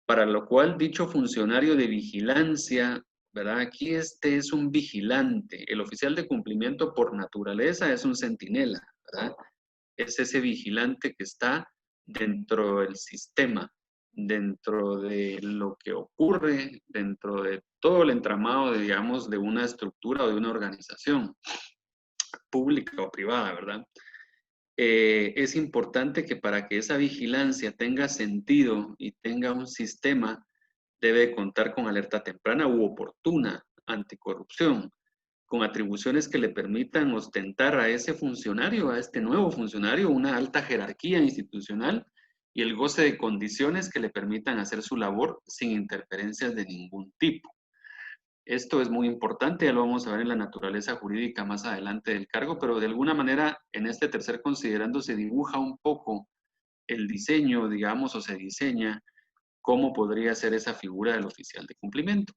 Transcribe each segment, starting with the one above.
para lo cual dicho funcionario de vigilancia, ¿verdad? Aquí este es un vigilante. El oficial de cumplimiento por naturaleza es un centinela, ¿verdad? Es ese vigilante que está dentro del sistema, dentro de lo que ocurre, dentro de todo el entramado, digamos, de una estructura o de una organización pública o privada, ¿verdad? Es importante que para que esa vigilancia tenga sentido y tenga un sistema, debe contar con alerta temprana u oportuna anticorrupción, con atribuciones que le permitan ostentar a ese funcionario, a este nuevo funcionario, una alta jerarquía institucional y el goce de condiciones que le permitan hacer su labor sin interferencias de ningún tipo. Esto es muy importante, ya lo vamos a ver en la naturaleza jurídica más adelante del cargo, pero de alguna manera en este tercer considerando se dibuja un poco el diseño, digamos, o se diseña cómo podría ser esa figura del oficial de cumplimiento.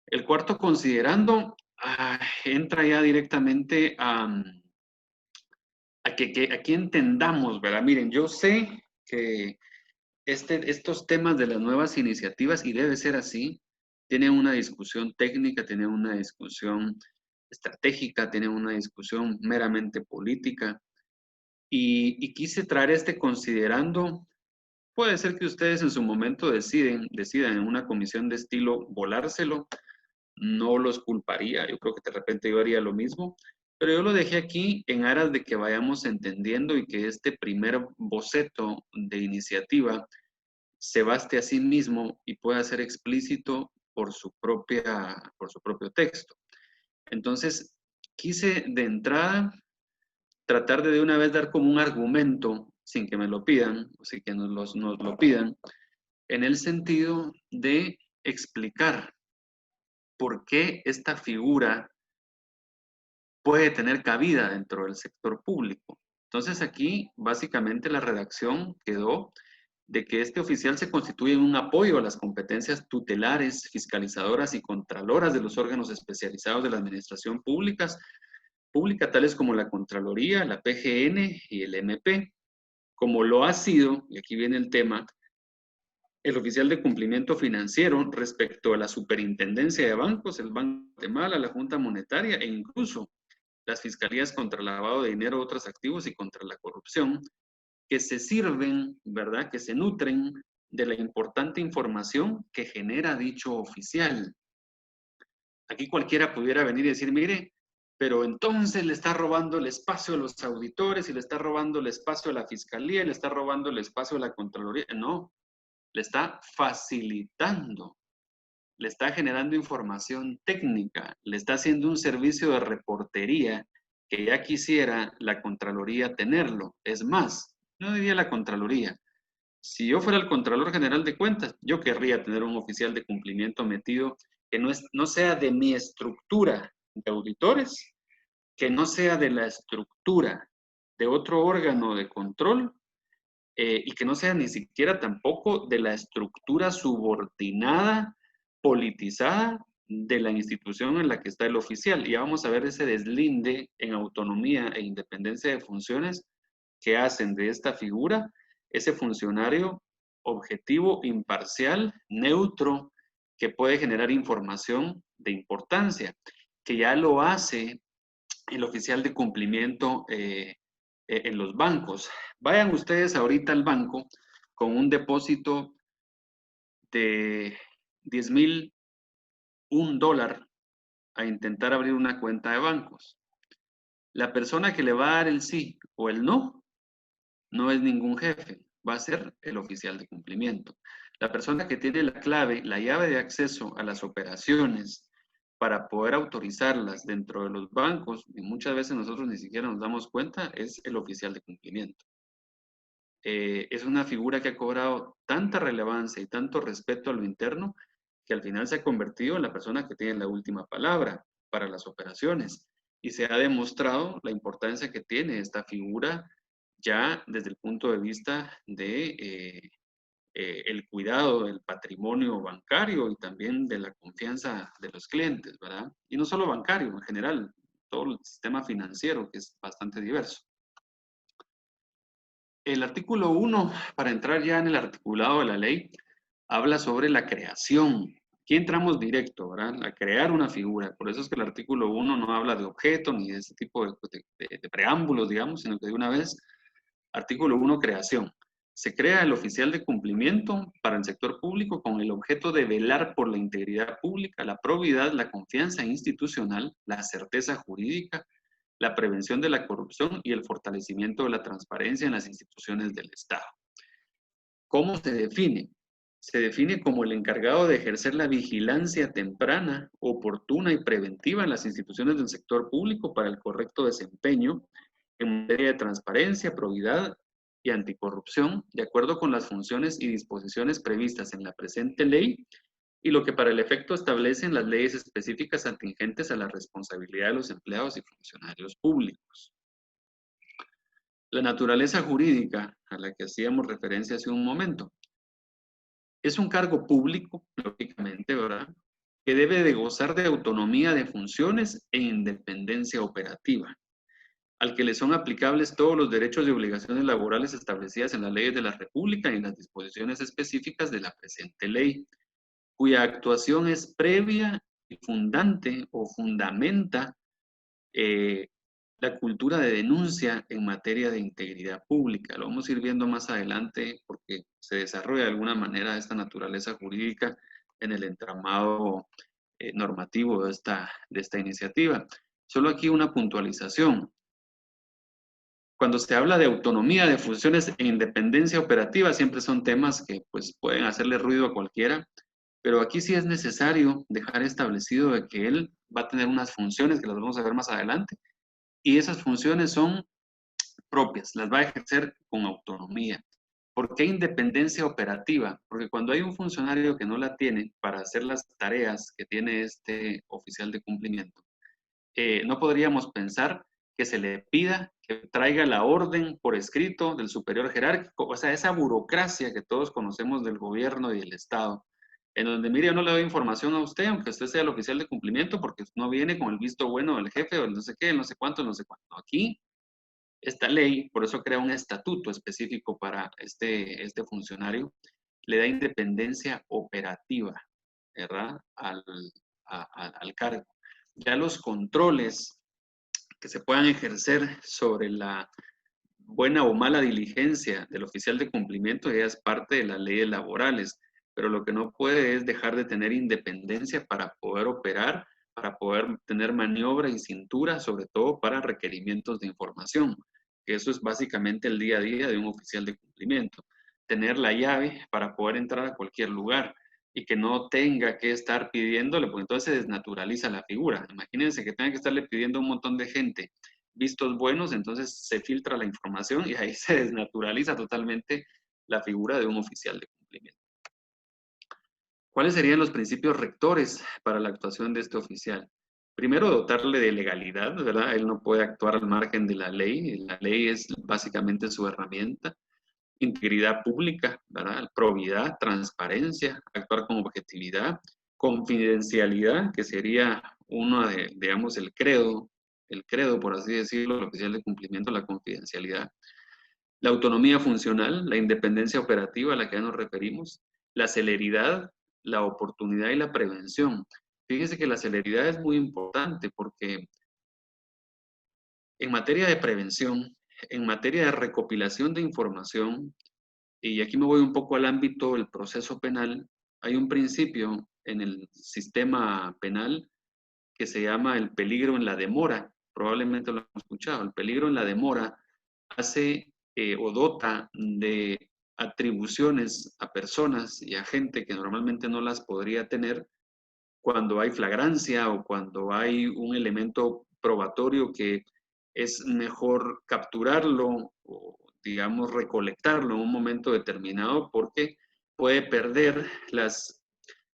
El cuarto considerando entra ya directamente a que aquí entendamos, ¿verdad? Miren, yo sé que estos temas de las nuevas iniciativas, y debe ser así, tienen una discusión técnica, tienen una discusión estratégica, tienen una discusión meramente política, y quise traer este considerando, puede ser que ustedes en su momento decidan en una comisión de estilo volárselo, no los culparía, yo creo que de repente yo haría lo mismo, pero yo lo dejé aquí en aras de que vayamos entendiendo y que este primer boceto de iniciativa se baste a sí mismo y pueda ser explícito por por su propio texto. Entonces, quise de entrada tratar de una vez dar como un argumento, sin que me lo pidan, o sin que nos lo pidan, en el sentido de explicar por qué esta figura puede tener cabida dentro del sector público. Entonces aquí básicamente la redacción quedó de que este oficial se constituye en un apoyo a las competencias tutelares, fiscalizadoras y contraloras de los órganos especializados de la administración pública, tales como la Contraloría, la PGN y el MP, como lo ha sido, y aquí viene el tema, el oficial de cumplimiento financiero respecto a la superintendencia de bancos, el Banco de Guatemala, la Junta Monetaria e incluso las fiscalías contra el lavado de dinero, otros activos y contra la corrupción, que se sirven, ¿verdad? Que se nutren de la importante información que genera dicho oficial. Aquí cualquiera pudiera venir y decir, mire, pero entonces le está robando el espacio a los auditores y le está robando el espacio a la fiscalía y le está robando el espacio a la Contraloría. No, le está facilitando, le está generando información técnica, le está haciendo un servicio de reportería que ya quisiera la Contraloría tenerlo. Es más, no diría la Contraloría. Si yo fuera el Contralor General de Cuentas, yo querría tener un oficial de cumplimiento metido que no sea de mi estructura de auditores, que no sea de la estructura de otro órgano de control y que no sea ni siquiera tampoco de la estructura subordinada, politizada de la institución en la que está el oficial. Y ya vamos a ver ese deslinde en autonomía e independencia de funciones que hacen de esta figura ese funcionario objetivo, imparcial, neutro, que puede generar información de importancia, que ya lo hace el oficial de cumplimiento en los bancos. Vayan ustedes ahorita al banco con un depósito de 10,000, $1 a intentar abrir una cuenta de bancos. La persona que le va a dar el sí o el no, no es ningún jefe, va a ser el oficial de cumplimiento. La persona que tiene la clave, la llave de acceso a las operaciones para poder autorizarlas dentro de los bancos, y muchas veces nosotros ni siquiera nos damos cuenta, es el oficial de cumplimiento. Es una figura que ha cobrado tanta relevancia y tanto respeto a lo interno que al final se ha convertido en la persona que tiene la última palabra para las operaciones. Y se ha demostrado la importancia que tiene esta figura ya desde el punto de vista de el cuidado del patrimonio bancario y también de la confianza de los clientes, ¿verdad? Y no solo bancario, en general, todo el sistema financiero que es bastante diverso. El artículo 1, para entrar ya en el articulado de la ley, habla sobre la creación. Aquí entramos directo, ¿verdad? A crear una figura. Por eso es que el artículo 1 no habla de objeto ni de ese tipo de preámbulos, digamos, sino que de una vez, artículo 1, creación. Se crea el oficial de cumplimiento para el sector público con el objeto de velar por la integridad pública, la probidad, la confianza institucional, la certeza jurídica, la prevención de la corrupción y el fortalecimiento de la transparencia en las instituciones del Estado. ¿Cómo se define? Se define como el encargado de ejercer la vigilancia temprana, oportuna y preventiva en las instituciones del sector público para el correcto desempeño en materia de transparencia, probidad y anticorrupción, de acuerdo con las funciones y disposiciones previstas en la presente ley y lo que para el efecto establecen las leyes específicas atingentes a la responsabilidad de los empleados y funcionarios públicos. La naturaleza jurídica a la que hacíamos referencia hace un momento. Es un cargo público, lógicamente, ¿verdad? Que debe de gozar de autonomía de funciones e independencia operativa, al que le son aplicables todos los derechos y obligaciones laborales establecidas en las leyes de la República y en las disposiciones específicas de la presente ley, cuya actuación es previa y fundante o fundamenta la cultura de denuncia en materia de integridad pública. Lo vamos a ir viendo más adelante porque se desarrolla de alguna manera esta naturaleza jurídica en el entramado normativo de esta iniciativa. Solo aquí una puntualización. Cuando se habla de autonomía de funciones e independencia operativa, siempre son temas que pues, pueden hacerle ruido a cualquiera, pero aquí sí es necesario dejar establecido de que él va a tener unas funciones que las vamos a ver más adelante, y esas funciones son propias, las va a ejercer con autonomía. ¿Por qué independencia operativa? Porque cuando hay un funcionario que no la tiene para hacer las tareas que tiene este oficial de cumplimiento, no podríamos pensar que se le pida que traiga la orden por escrito del superior jerárquico, o sea, esa burocracia que todos conocemos del gobierno y del Estado, en donde, mire, yo no le doy información a usted, aunque usted sea el oficial de cumplimiento, porque no viene con el visto bueno del jefe, o el no sé qué, el no sé cuánto, no sé cuánto. Aquí, esta ley, por eso crea un estatuto específico para este funcionario, le da independencia operativa, ¿verdad? Al cargo. Ya los controles que se puedan ejercer sobre la buena o mala diligencia del oficial de cumplimiento ya es parte de las leyes laborales, pero lo que no puede es dejar de tener independencia para poder operar, para poder tener maniobra y cintura, sobre todo para requerimientos de información, que eso es básicamente el día a día de un oficial de cumplimiento. Tener la llave para poder entrar a cualquier lugar y que no tenga que estar pidiéndole, porque entonces se desnaturaliza la figura. Imagínense que tenga que estarle pidiendo a un montón de gente vistos buenos, entonces se filtra la información y ahí se desnaturaliza totalmente la figura de un oficial de cumplimiento. ¿Cuáles serían los principios rectores para la actuación de este oficial? Primero, dotarle de legalidad, ¿verdad? Él no puede actuar al margen de la ley es básicamente su herramienta. Integridad pública, ¿verdad? Probidad, transparencia, actuar con objetividad, confidencialidad, que sería uno de, digamos, el credo, por así decirlo, el oficial de cumplimiento, la confidencialidad, la autonomía funcional, la independencia operativa a la que ya nos referimos, la celeridad, la oportunidad y la prevención. Fíjense que la celeridad es muy importante porque en materia de prevención, en materia de recopilación de información, y aquí me voy un poco al ámbito del proceso penal, hay un principio en el sistema penal que se llama el peligro en la demora. Probablemente lo hemos escuchado. El peligro en la demora hace o dota de atribuciones a personas y a gente que normalmente no las podría tener cuando hay flagrancia o cuando hay un elemento probatorio que es mejor capturarlo o, digamos, recolectarlo en un momento determinado porque puede perder las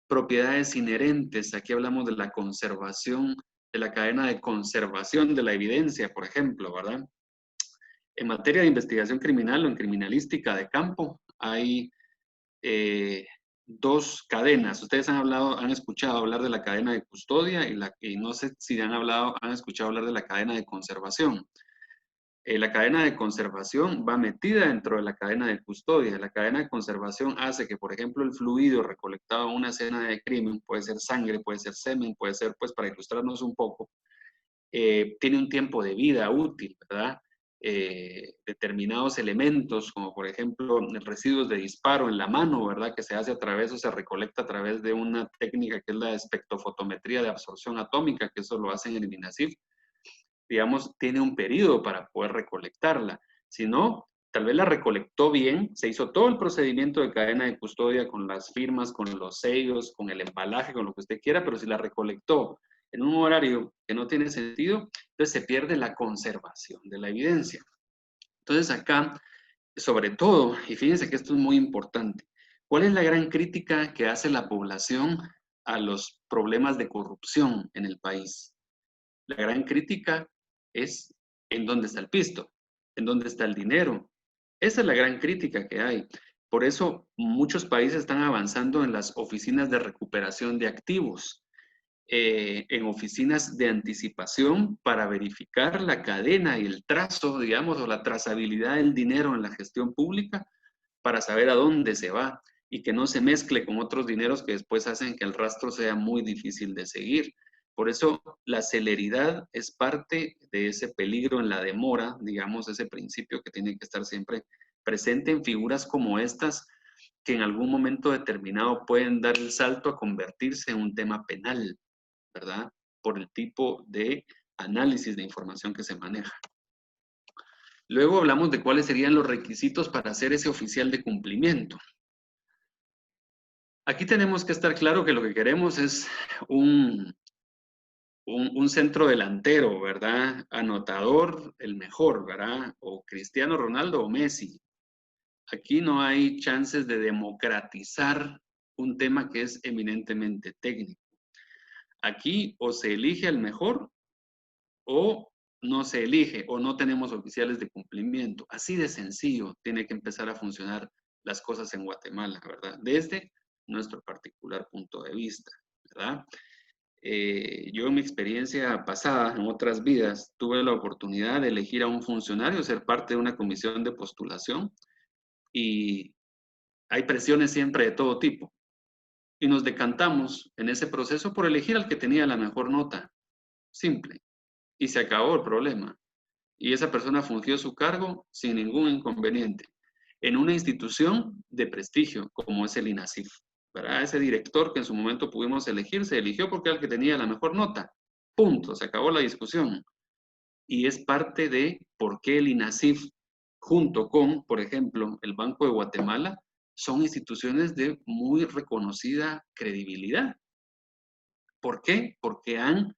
propiedades inherentes. Aquí hablamos de la conservación, de la cadena de conservación de la evidencia, por ejemplo, ¿verdad? En materia de investigación criminal o en criminalística de campo, hay dos cadenas. Ustedes han escuchado hablar de la cadena de custodia y no sé si han escuchado hablar de la cadena de conservación. La cadena de conservación va metida dentro de la cadena de custodia. La cadena de conservación hace que, por ejemplo, el fluido recolectado en una escena de crimen, puede ser sangre, puede ser semen, puede ser, pues, para ilustrarnos un poco, tiene un tiempo de vida útil, ¿verdad? Determinados elementos, como por ejemplo residuos de disparo en la mano, ¿verdad? Que se hace a través o se recolecta a través de una técnica que es la espectrofotometría de absorción atómica, que eso lo hacen en el INASIF, digamos, tiene un periodo para poder recolectarla. Si no, tal vez la recolectó bien, se hizo todo el procedimiento de cadena de custodia con las firmas, con los sellos, con el embalaje, con lo que usted quiera, pero si la recolectó en un horario que no tiene sentido, entonces se pierde la conservación de la evidencia. Entonces acá, sobre todo, y fíjense que esto es muy importante, ¿cuál es la gran crítica que hace la población a los problemas de corrupción en el país? La gran crítica es en dónde está el pisto, en dónde está el dinero. Esa es la gran crítica que hay. Por eso muchos países están avanzando en las oficinas de recuperación de activos, en oficinas de anticipación para verificar la cadena y el trazo, digamos, o la trazabilidad del dinero en la gestión pública para saber a dónde se va y que no se mezcle con otros dineros que después hacen que el rastro sea muy difícil de seguir. Por eso la celeridad es parte de ese peligro en la demora, digamos, ese principio que tiene que estar siempre presente en figuras como estas, que en algún momento determinado pueden dar el salto a convertirse en un tema penal, ¿verdad? Por el tipo de análisis de información que se maneja. Luego hablamos de cuáles serían los requisitos para ser ese oficial de cumplimiento. Aquí tenemos que estar claro que lo que queremos es un centro delantero, ¿verdad? Anotador, el mejor, ¿verdad? O Cristiano Ronaldo o Messi. Aquí no hay chances de democratizar un tema que es eminentemente técnico. Aquí o se elige al mejor o no se elige o no tenemos oficiales de cumplimiento. Así de sencillo tiene que empezar a funcionar las cosas en Guatemala, ¿verdad? Desde nuestro particular punto de vista, ¿verdad? Yo en mi experiencia pasada, en otras vidas, tuve la oportunidad de elegir a un funcionario, ser parte de una comisión de postulación y hay presiones siempre de todo tipo. Y nos decantamos en ese proceso por elegir al que tenía la mejor nota, simple. Y se acabó el problema. Y esa persona fungió su cargo sin ningún inconveniente en una institución de prestigio como es el INASIF, ¿verdad? Ese director que en su momento pudimos elegir, se eligió porque era el que tenía la mejor nota. Punto, se acabó la discusión. Y es parte de por qué el INASIF, junto con, por ejemplo, el Banco de Guatemala, son instituciones de muy reconocida credibilidad. ¿Por qué? Porque han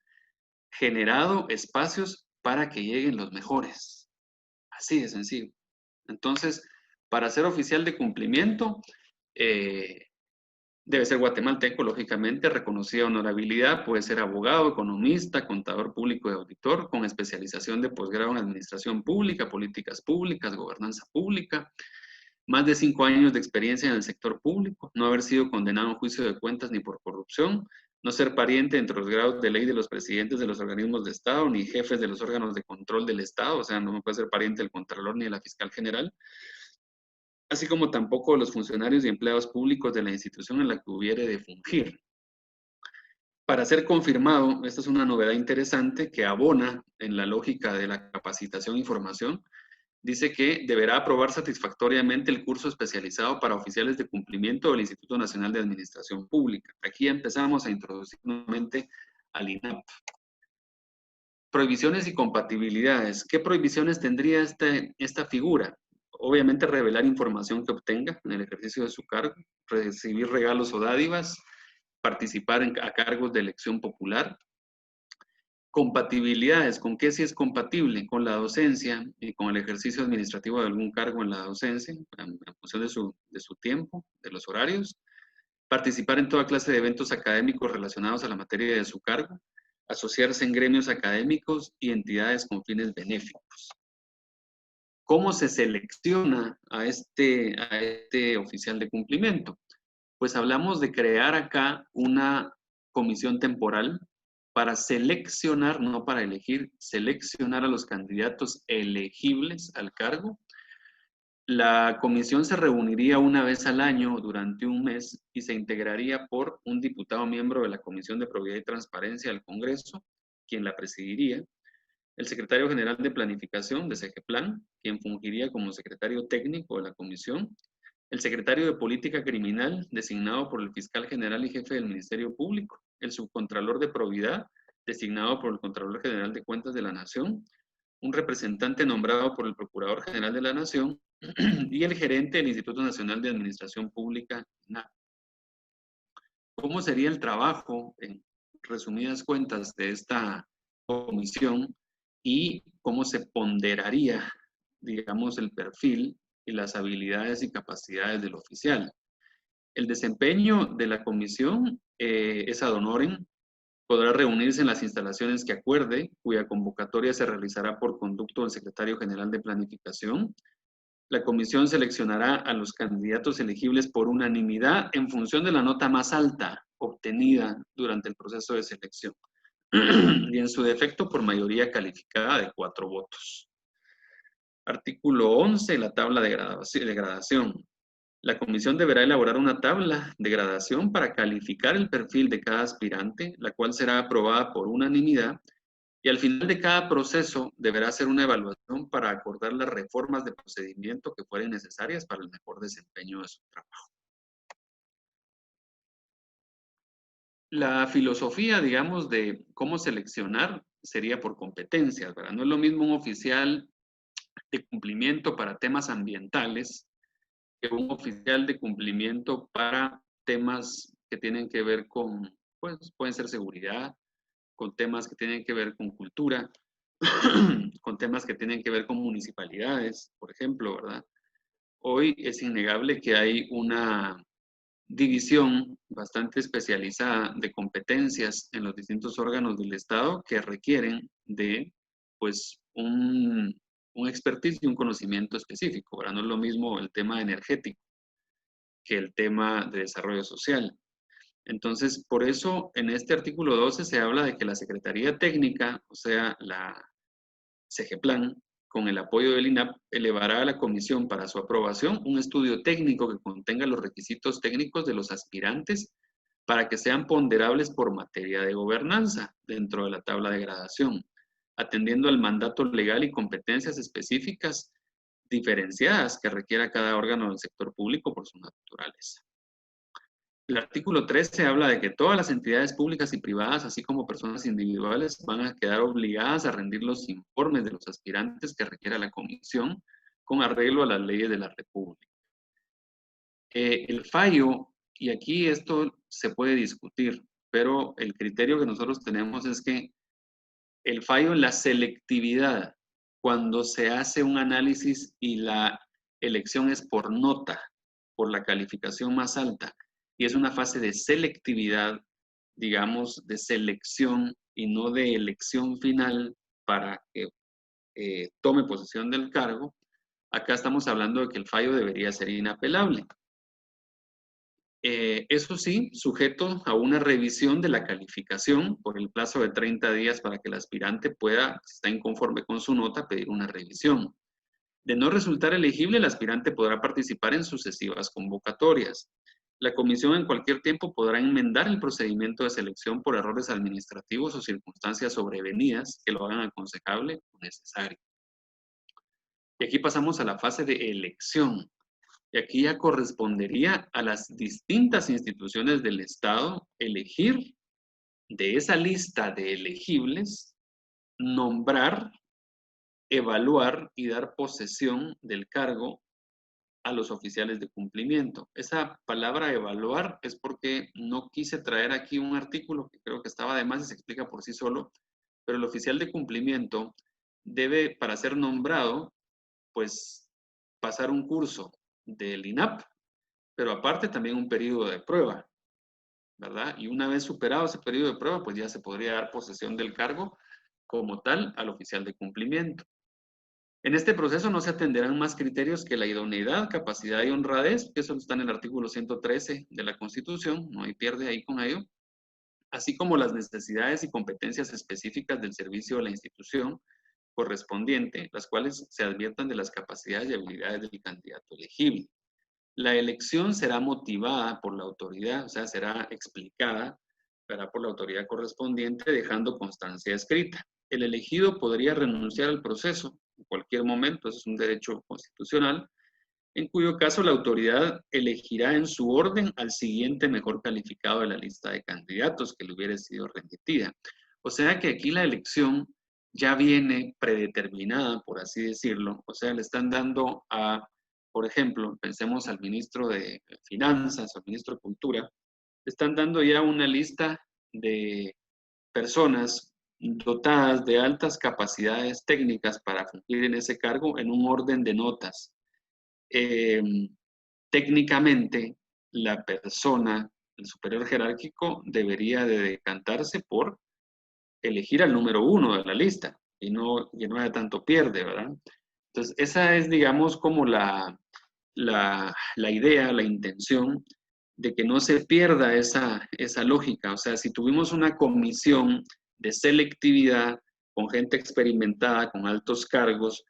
generado espacios para que lleguen los mejores. Así de sencillo. Entonces, para ser oficial de cumplimiento, debe ser guatemalteco, lógicamente, reconocida honorabilidad, puede ser abogado, economista, contador público y auditor, con especialización de posgrado en administración pública, políticas públicas, gobernanza pública, más de 5 años de experiencia en el sector público, no haber sido condenado en juicio de cuentas ni por corrupción, no ser pariente entre los grados de ley de los presidentes de los organismos de Estado, ni jefes de los órganos de control del Estado, o sea, no puede ser pariente del Contralor ni de la Fiscal General, así como tampoco de los funcionarios y empleados públicos de la institución en la que hubiere de fungir. Para ser confirmado, esta es una novedad interesante que abona en la lógica de la capacitación y formación, dice que deberá aprobar satisfactoriamente el curso especializado para oficiales de cumplimiento del Instituto Nacional de Administración Pública. Aquí empezamos a introducir nuevamente al INAP. Prohibiciones y compatibilidades. ¿Qué prohibiciones tendría esta figura? Obviamente revelar información que obtenga en el ejercicio de su cargo, recibir regalos o dádivas, participar a cargos de elección popular. Compatibilidades, ¿con qué sí es compatible? Con la docencia y con el ejercicio administrativo de algún cargo en la docencia, en función de su tiempo, de los horarios. Participar en toda clase de eventos académicos relacionados a la materia de su cargo. Asociarse en gremios académicos y entidades con fines benéficos. ¿Cómo se selecciona a este oficial de cumplimiento? Pues hablamos de crear acá una comisión temporal para seleccionar, no para elegir, seleccionar a los candidatos elegibles al cargo. La comisión se reuniría una vez al año durante un mes y se integraría por un diputado miembro de la Comisión de Probidad y Transparencia del Congreso, quien la presidiría, el secretario general de Planificación de SEGEPLAN, quien fungiría como secretario técnico de la comisión, el secretario de Política Criminal, designado por el fiscal general y jefe del Ministerio Público, el subcontralor de Probidad, designado por el Contralor General de Cuentas de la Nación, un representante nombrado por el Procurador General de la Nación y el gerente del Instituto Nacional de Administración Pública, INAP. ¿Cómo sería el trabajo, en resumidas cuentas, de esta comisión y cómo se ponderaría, digamos, el perfil y las habilidades y capacidades del oficial? El desempeño de la comisión es ad honorem. Podrá reunirse en las instalaciones que acuerde, cuya convocatoria se realizará por conducto del secretario general de Planificación. La comisión seleccionará a los candidatos elegibles por unanimidad en función de la nota más alta obtenida durante el proceso de selección y en su defecto por mayoría calificada de 4 votos. Artículo 11, la tabla de gradación. La comisión deberá elaborar una tabla de gradación para calificar el perfil de cada aspirante, la cual será aprobada por unanimidad, y al final de cada proceso deberá hacer una evaluación para acordar las reformas de procedimiento que fueren necesarias para el mejor desempeño de su trabajo. La filosofía, digamos, de cómo seleccionar sería por competencias, ¿verdad? No es lo mismo un oficial de cumplimiento para temas ambientales que un oficial de cumplimiento para temas que tienen que ver con, pues, pueden ser seguridad, con temas que tienen que ver con cultura, con temas que tienen que ver con municipalidades, por ejemplo, ¿verdad? Hoy es innegable que hay una división bastante especializada de competencias en los distintos órganos del Estado que requieren de, pues, un expertise y un conocimiento específico, ¿verdad? No es lo mismo el tema energético que el tema de desarrollo social. Entonces, por eso en este artículo 12 se habla de que la Secretaría Técnica, o sea, la SEGEPLAN, con el apoyo del INAP, elevará a la comisión para su aprobación un estudio técnico que contenga los requisitos técnicos de los aspirantes para que sean ponderables por materia de gobernanza dentro de la tabla de gradación, atendiendo al mandato legal y competencias específicas diferenciadas que requiera cada órgano del sector público por su naturaleza. El artículo 13 habla de que todas las entidades públicas y privadas, así como personas individuales, van a quedar obligadas a rendir los informes de los aspirantes que requiera la comisión con arreglo a las leyes de la República. El fallo, y aquí esto se puede discutir, pero el criterio que nosotros tenemos es que el fallo en la selectividad, cuando se hace un análisis y la elección es por nota, por la calificación más alta, y es una fase de selectividad, digamos, de selección y no de elección final para que tome posesión del cargo, acá estamos hablando de que el fallo debería ser inapelable. Eso sí, sujeto a una revisión de la calificación por el plazo de 30 días para que el aspirante pueda, si está inconforme con su nota, pedir una revisión. De no resultar elegible, el aspirante podrá participar en sucesivas convocatorias. La comisión en cualquier tiempo podrá enmendar el procedimiento de selección por errores administrativos o circunstancias sobrevenidas que lo hagan aconsejable o necesario. Y aquí pasamos a la fase de elección. Y aquí ya correspondería a las distintas instituciones del Estado elegir de esa lista de elegibles, nombrar, evaluar y dar posesión del cargo a los oficiales de cumplimiento. Esa palabra evaluar es porque no quise traer aquí un artículo que creo que estaba de más y se explica por sí solo, pero el oficial de cumplimiento debe, para ser nombrado, pues pasar un curso del INAP, pero aparte también un periodo de prueba, ¿verdad? Y una vez superado ese periodo de prueba, pues ya se podría dar posesión del cargo como tal al oficial de cumplimiento. En este proceso no se atenderán más criterios que la idoneidad, capacidad y honradez, que eso está en el artículo 113 de la Constitución, no hay pierde ahí con ello, así como las necesidades y competencias específicas del servicio o la institución correspondiente, las cuales se adviertan de las capacidades y habilidades del candidato elegible. La elección será motivada por la autoridad, o sea, será explicada, ¿verdad?, por la autoridad correspondiente, dejando constancia escrita. El elegido podría renunciar al proceso en cualquier momento, eso es un derecho constitucional, en cuyo caso la autoridad elegirá en su orden al siguiente mejor calificado de la lista de candidatos que le hubiera sido remitida. O sea que aquí la elección ya viene predeterminada, por así decirlo. O sea, le están dando a, por ejemplo, pensemos al ministro de Finanzas o al ministro de Cultura, le están dando ya una lista de personas dotadas de altas capacidades técnicas para fungir en ese cargo en un orden de notas. Técnicamente, la persona, el superior jerárquico, debería de decantarse por elegir al número uno de la lista y no haya tanto pierde, ¿verdad? Entonces, esa es, digamos, como la idea, la intención de que no se pierda esa lógica. O sea, si tuvimos una comisión de selectividad con gente experimentada, con altos cargos,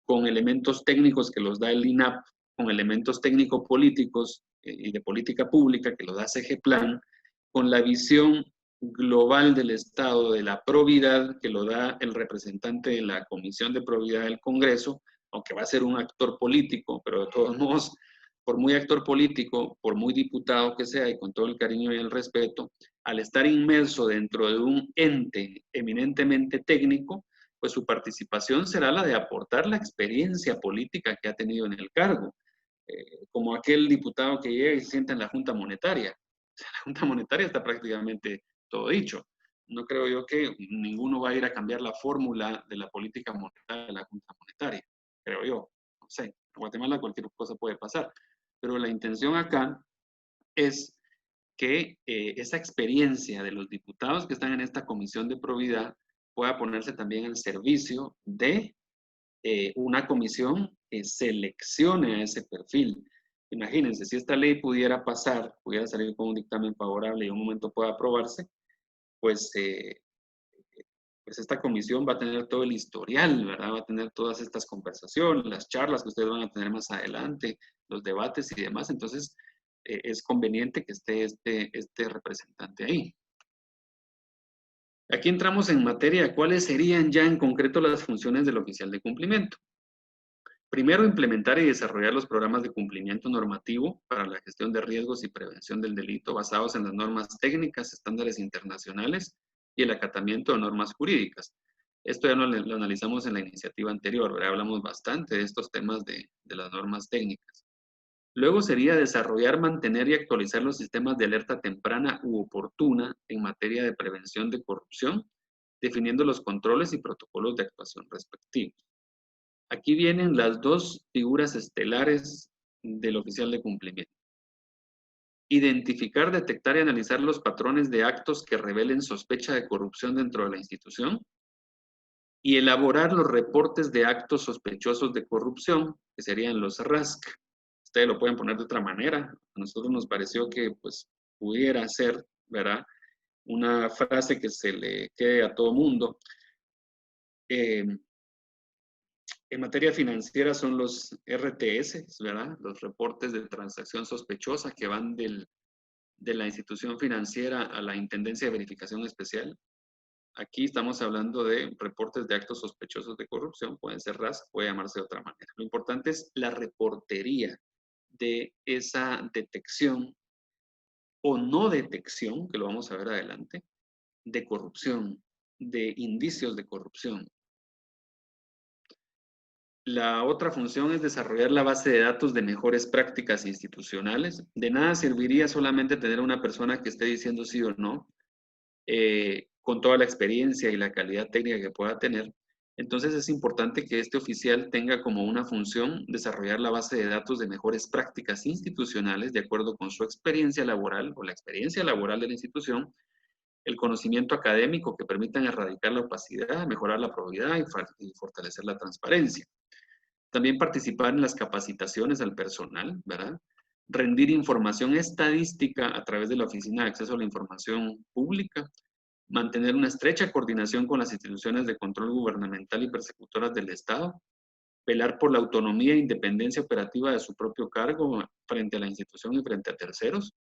con elementos técnicos que los da el INAP, con elementos técnico-políticos y de política pública que los da CGPLAN, con la visión global del Estado, de la probidad que lo da el representante de la Comisión de Probidad del Congreso, aunque va a ser un actor político, pero de todos modos, por muy actor político, por muy diputado que sea y con todo el cariño y el respeto, al estar inmerso dentro de un ente eminentemente técnico, pues su participación será la de aportar la experiencia política que ha tenido en el cargo, como aquel diputado que llega y se sienta en la Junta Monetaria. La Junta Monetaria está prácticamente todo dicho. No creo yo que ninguno va a ir a cambiar la fórmula de la política monetaria de la Junta Monetaria, creo yo. No sé, en Guatemala cualquier cosa puede pasar. Pero la intención acá es que esa experiencia de los diputados que están en esta comisión de probidad pueda ponerse también al servicio de una comisión que seleccione a ese perfil. Imagínense, si esta ley pudiera pasar, pudiera salir con un dictamen favorable y en un momento pueda aprobarse, pues, pues esta comisión va a tener todo el historial, ¿verdad? Va a tener todas estas conversaciones, las charlas que ustedes van a tener más adelante, los debates y demás. Entonces, es conveniente que esté este representante ahí. Aquí entramos en materia de cuáles serían ya en concreto las funciones del oficial de cumplimiento. Primero, implementar y desarrollar los programas de cumplimiento normativo para la gestión de riesgos y prevención del delito basados en las normas técnicas, estándares internacionales y el acatamiento de normas jurídicas. Esto ya lo analizamos en la iniciativa anterior, ¿verdad? Hablamos bastante de estos temas de las normas técnicas. Luego sería desarrollar, mantener y actualizar los sistemas de alerta temprana u oportuna en materia de prevención de corrupción, definiendo los controles y protocolos de actuación respectivos. Aquí vienen las dos figuras estelares del oficial de cumplimiento. Identificar, detectar y analizar los patrones de actos que revelen sospecha de corrupción dentro de la institución y elaborar los reportes de actos sospechosos de corrupción, que serían los RASC. Ustedes lo pueden poner de otra manera. A nosotros nos pareció que pues pudiera ser, ¿verdad?, una frase que se le quede a todo mundo. En materia financiera son los RTS, ¿verdad? Los reportes de transacción sospechosa que van de la institución financiera a la Intendencia de Verificación Especial. Aquí estamos hablando de reportes de actos sospechosos de corrupción, pueden ser RAS, puede llamarse de otra manera. Lo importante es la reportería de esa detección o no detección, que lo vamos a ver adelante, de corrupción, de indicios de corrupción. La otra función es desarrollar la base de datos de mejores prácticas institucionales. De nada serviría solamente tener una persona que esté diciendo sí o no, con toda la experiencia y la calidad técnica que pueda tener. Entonces es importante que este oficial tenga como una función desarrollar la base de datos de mejores prácticas institucionales de acuerdo con su experiencia laboral o la experiencia laboral de la institución, el conocimiento académico que permitan erradicar la opacidad, mejorar la probidad y fortalecer la transparencia. También participar en las capacitaciones al personal, ¿verdad? rendir información estadística a través de la Oficina de Acceso a la Información Pública, mantener una estrecha coordinación con las instituciones de control gubernamental y persecutoras del Estado, velar por la autonomía e independencia operativa de su propio cargo frente a la institución y frente a terceros,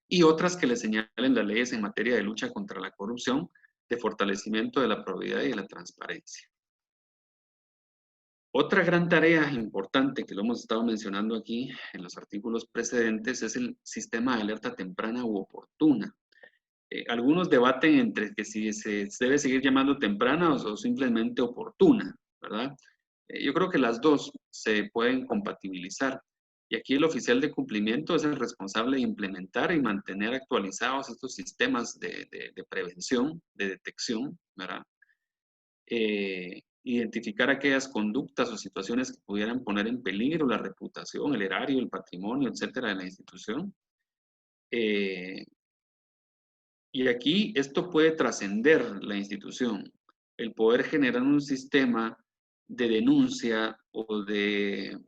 y otras que le señalen las leyes en materia de lucha contra la corrupción, de fortalecimiento de la probidad y de la transparencia. Otra gran tarea importante que lo hemos estado mencionando aquí en los artículos precedentes es el sistema de alerta temprana u oportuna. Algunos debaten entre que si se debe seguir llamando temprana o simplemente oportuna, ¿verdad? Yo creo que las dos se pueden compatibilizar. Y aquí el oficial de cumplimiento es el responsable de implementar y mantener actualizados estos sistemas de prevención, de detección, ¿verdad? Identificar aquellas conductas o situaciones que pudieran poner en peligro la reputación, el erario, el patrimonio, etcétera, de la institución. Y aquí esto puede trascender la institución, el poder generar un sistema de denuncia o de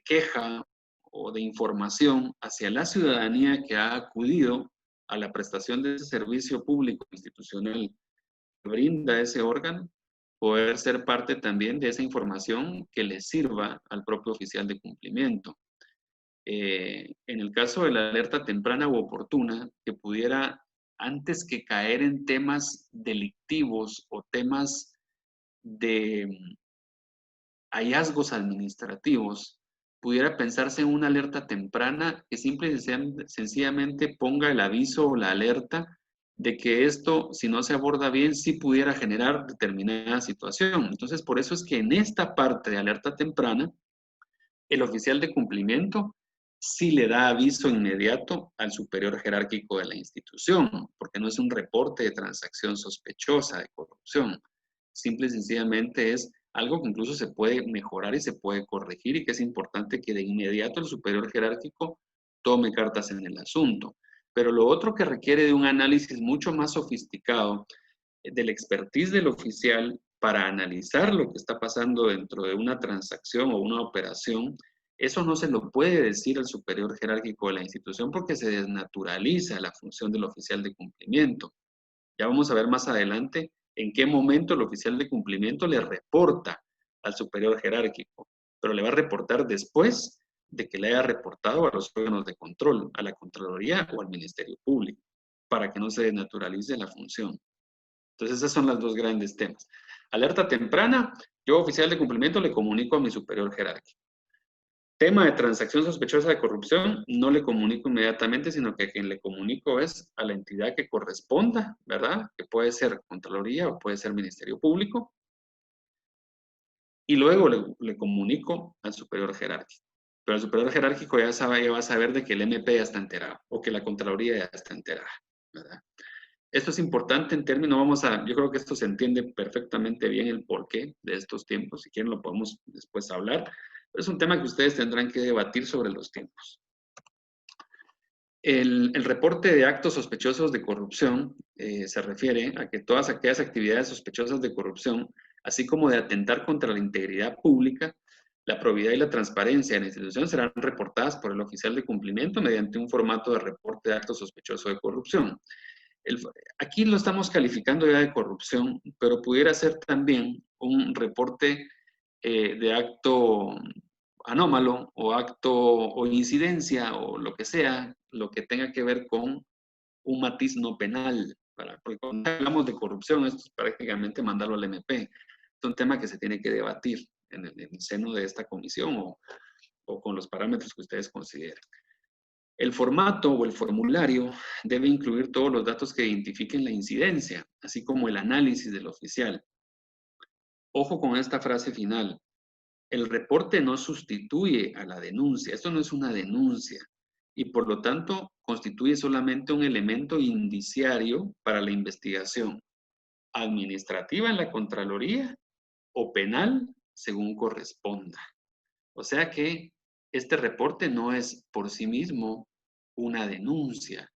queja o de información hacia la ciudadanía que ha acudido a la prestación de ese servicio público institucional que brinda ese órgano, poder ser parte también de esa información que le sirva al propio oficial de cumplimiento. En el caso de la alerta temprana u oportuna, que pudiera, antes que caer en temas delictivos o temas de hallazgos administrativos, pudiera pensarse en una alerta temprana que simple y sencillamente ponga el aviso o la alerta de que esto, si no se aborda bien, sí pudiera generar determinada situación. Entonces, por eso es que en esta parte de alerta temprana, el oficial de cumplimiento sí le da aviso inmediato al superior jerárquico de la institución, porque no es un reporte de transacción sospechosa de corrupción. Simple y sencillamente es algo que incluso se puede mejorar y se puede corregir y que es importante que de inmediato el superior jerárquico tome cartas en el asunto. Pero lo otro que requiere de un análisis mucho más sofisticado del expertise del oficial para analizar lo que está pasando dentro de una transacción o una operación, eso no se lo puede decir al superior jerárquico de la institución porque se desnaturaliza la función del oficial de cumplimiento. Ya vamos a ver más adelante en qué momento el oficial de cumplimiento le reporta al superior jerárquico, pero le va a reportar después de que le haya reportado a los órganos de control, a la Contraloría o al Ministerio Público, para que no se desnaturalice la función. Entonces, esos son los dos grandes temas. Alerta temprana, yo oficial de cumplimiento le comunico a mi superior jerárquico. Tema de transacción sospechosa de corrupción, no le comunico inmediatamente, sino que a quien le comunico es a la entidad que corresponda, ¿verdad? Que puede ser Contraloría o puede ser Ministerio Público. Y luego le comunico al superior jerárquico. Pero el superior jerárquico ya va a saber de que el MP ya está enterado o que la Contraloría ya está enterada, ¿verdad? Esto es importante en términos, yo creo que esto se entiende perfectamente bien el porqué de estos tiempos, si quieren lo podemos después hablar, pero es un tema que ustedes tendrán que debatir sobre los tiempos. El reporte de actos sospechosos de corrupción se refiere a que todas aquellas actividades sospechosas de corrupción, así como de atentar contra la integridad pública, la probidad y la transparencia de la institución serán reportadas por el oficial de cumplimiento mediante un formato de reporte de actos sospechosos de corrupción. Aquí lo estamos calificando ya de corrupción, pero pudiera ser también un reporte de acto anómalo o acto o incidencia o lo que sea, lo que tenga que ver con un matiz no penal. Porque cuando hablamos de corrupción, esto es prácticamente mandarlo al MP. Es un tema que se tiene que debatir en el seno de esta comisión o con los parámetros que ustedes consideren. El formato o el formulario debe incluir todos los datos que identifiquen la incidencia, así como el análisis del oficial. Ojo con esta frase final. El reporte no sustituye a la denuncia. Esto no es una denuncia y por lo tanto constituye solamente un elemento indiciario para la investigación administrativa en la Contraloría o penal según corresponda. O sea que este reporte no es por sí mismo una denuncia.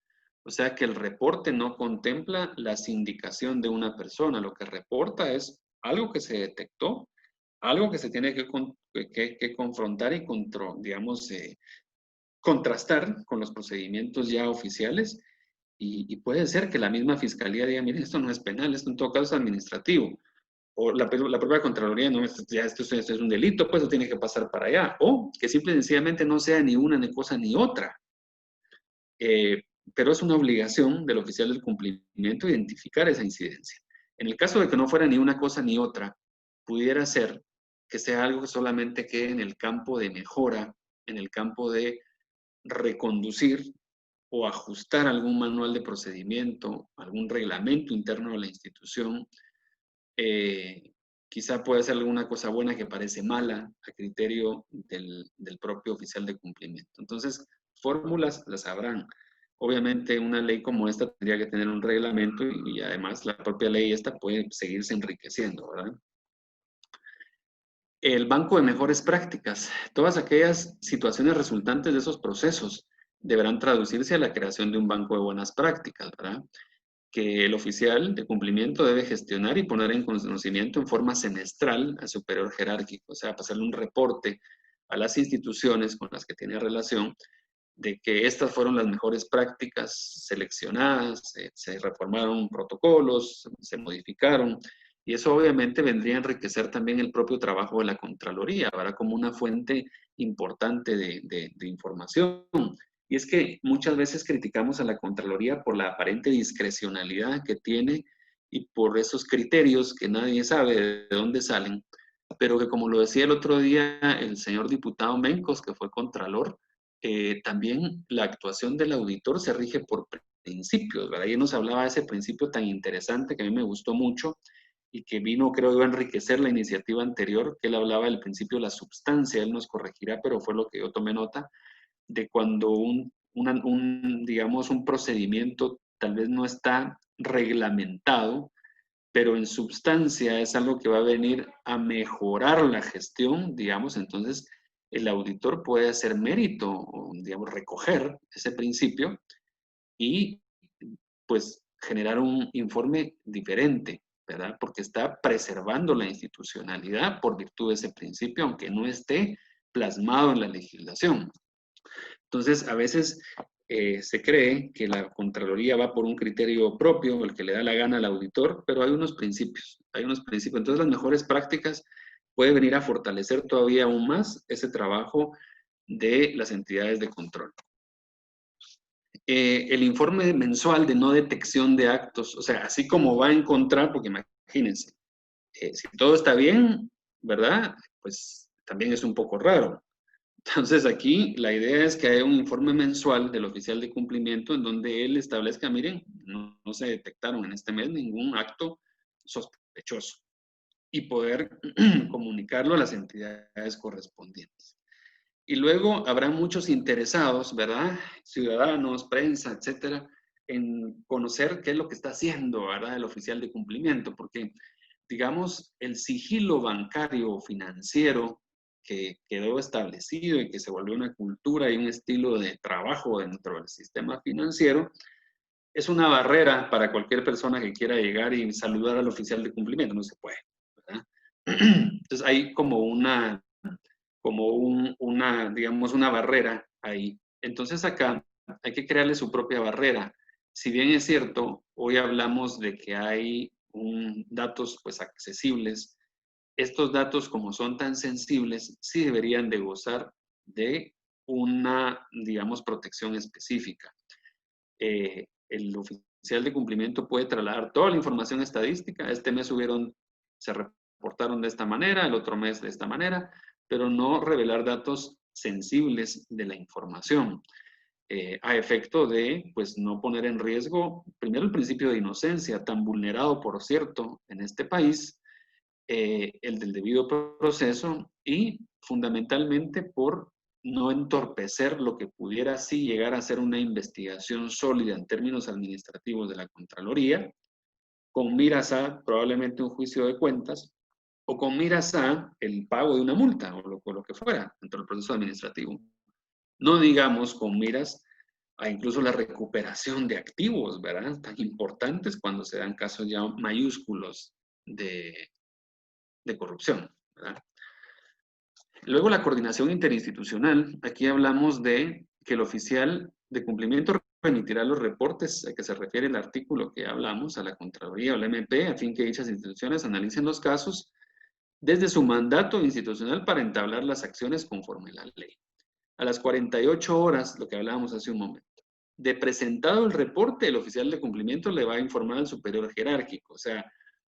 O sea que el reporte no contempla la sindicación de una persona. Lo que reporta es algo que se detectó, algo que se tiene que confrontar y, digamos, contrastar con los procedimientos ya oficiales y puede ser que la misma fiscalía diga, mire, esto no es penal, esto en todo caso es administrativo. O la propia Contraloría, no, esto es un delito, pues eso tiene que pasar para allá. O que simple y sencillamente no sea ni una ni cosa ni otra. Pero es una obligación del oficial del cumplimiento identificar esa incidencia. En el caso de que no fuera ni una cosa ni otra, pudiera ser que sea algo que solamente quede en el campo de mejora, en el campo de reconducir o ajustar algún manual de procedimiento, algún reglamento interno de la institución. Quizá puede ser alguna cosa buena que parece mala a criterio del propio oficial de cumplimiento. Entonces, fórmulas las habrán. Obviamente una ley como esta tendría que tener un reglamento y además la propia ley esta puede seguirse enriqueciendo, ¿verdad? El banco de mejores prácticas. Todas aquellas situaciones resultantes de esos procesos deberán traducirse a la creación de un banco de buenas prácticas, ¿verdad? Que el oficial de cumplimiento debe gestionar y poner en conocimiento en forma semestral al superior jerárquico, o sea, pasarle un reporte a las instituciones con las que tiene relación de que estas fueron las mejores prácticas seleccionadas, se reformaron protocolos, se modificaron, y eso obviamente vendría a enriquecer también el propio trabajo de la Contraloría, ¿verdad? Como una fuente importante de información. Y es que muchas veces criticamos a la Contraloría por la aparente discrecionalidad que tiene y por esos criterios que nadie sabe de dónde salen, pero que como lo decía el otro día el señor diputado Mencos, que fue Contralor, también la actuación del auditor se rige por principios, ¿verdad? Y nos hablaba de ese principio tan interesante que a mí me gustó mucho y que vino, creo yo, a enriquecer la iniciativa anterior, que él hablaba del principio de la substancia, él nos corregirá, pero fue lo que yo tomé nota, de cuando digamos, un procedimiento tal vez no está reglamentado, pero en substancia es algo que va a venir a mejorar la gestión, digamos, entonces el auditor puede hacer mérito, o, digamos, recoger ese principio y pues generar un informe diferente, ¿verdad? Porque está preservando la institucionalidad por virtud de ese principio, aunque no esté plasmado en la legislación. Entonces, a veces se cree que la Contraloría va por un criterio propio, el que le da la gana al auditor, pero hay unos principios, hay unos principios. Entonces, las mejores prácticas pueden venir a fortalecer todavía aún más ese trabajo de las entidades de control. El informe mensual de no detección de actos, o sea, así como va a encontrar, porque imagínense, si todo está bien, ¿verdad? Pues también es un poco raro. Entonces aquí la idea es que haya un informe mensual del oficial de cumplimiento en donde él establezca, miren, no se detectaron en este mes ningún acto sospechoso y poder comunicarlo a las entidades correspondientes. Y luego habrá muchos interesados, ¿verdad? Ciudadanos, prensa, etcétera, en conocer qué es lo que está haciendo, ¿verdad? El oficial de cumplimiento, porque, digamos, el sigilo bancario o financiero que quedó establecido y que se volvió una cultura y un estilo de trabajo dentro del sistema financiero, es una barrera para cualquier persona que quiera llegar y saludar al oficial de cumplimiento, no se puede, ¿verdad? Entonces hay digamos, una barrera ahí. Entonces acá hay que crearle su propia barrera. Si bien es cierto, hoy hablamos de que hay datos pues accesibles, estos datos como son tan sensibles, sí deberían de gozar de una, digamos, protección específica. El oficial de cumplimiento puede trasladar toda la información estadística. Este mes se reportaron de esta manera, el otro mes de esta manera, pero no revelar datos sensibles de la información, a efecto de, pues, no poner en riesgo, primero, el principio de inocencia, tan vulnerado, por cierto, en este país, el del debido proceso y fundamentalmente por no entorpecer lo que pudiera así llegar a ser una investigación sólida en términos administrativos de la Contraloría, con miras a probablemente un juicio de cuentas o con miras a el pago de una multa o lo que fuera dentro del proceso administrativo. No digamos con miras a incluso la recuperación de activos, ¿verdad? Tan importantes cuando se dan casos ya mayúsculos de corrupción, ¿verdad? Luego la coordinación interinstitucional. Aquí hablamos de que el oficial de cumplimiento remitirá los reportes a que se refiere el artículo que hablamos a la Contraloría o la MP, a fin que dichas instituciones analicen los casos desde su mandato institucional para entablar las acciones conforme a la ley. A las 48 horas, lo que hablábamos hace un momento, de presentado el reporte, el oficial de cumplimiento le va a informar al superior jerárquico. O sea,